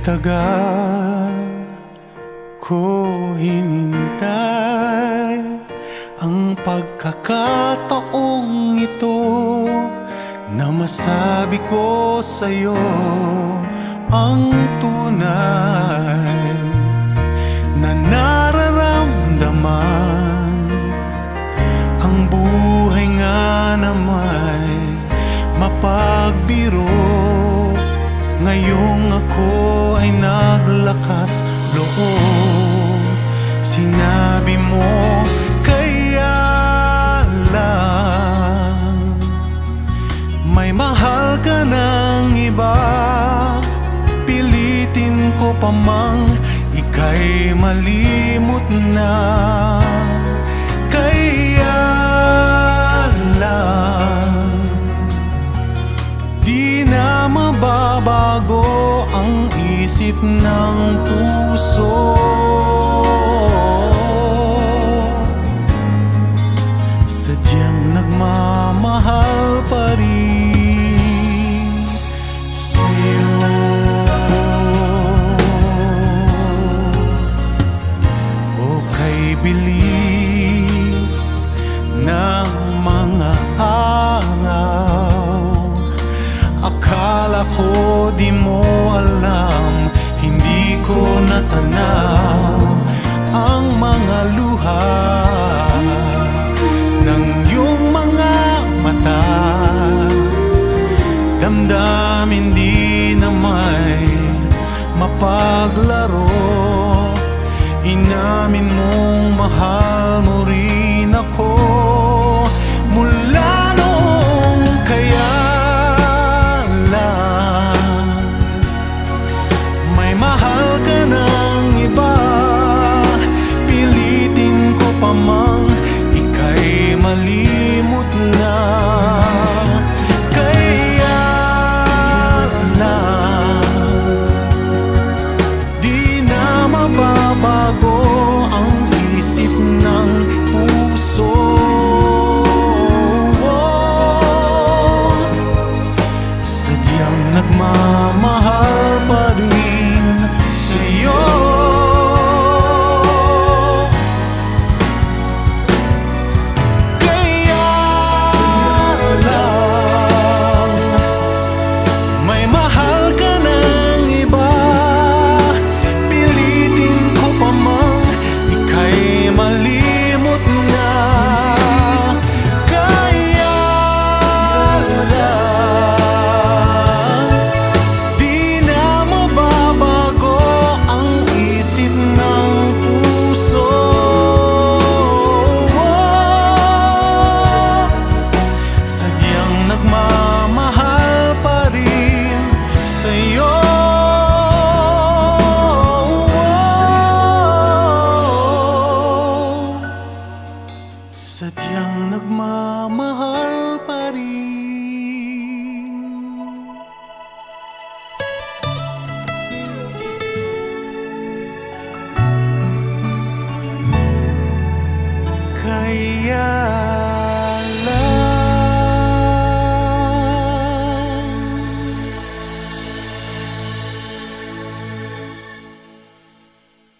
tagal ko hinintay ang pagkakataong ito na masabi ko sa'yo ang tunay na nararamdaman. Ang buhay nga na may mapagbiro, ngayong ako ay naglakas loob. Sinabi mo kaya lang may mahal ka ng iba, pilitin ko pa mang ika'y malimot na. Kaya lang di na mababago ang isip ng puso. Sadyang nagmamahal pa rin sa'yo. O kay bilis ng mga araw, akala ko di mo alam, hindi ko natanaw ang mga luha ng iyong mga mata. Damdamin di na may mapaglaro, inamin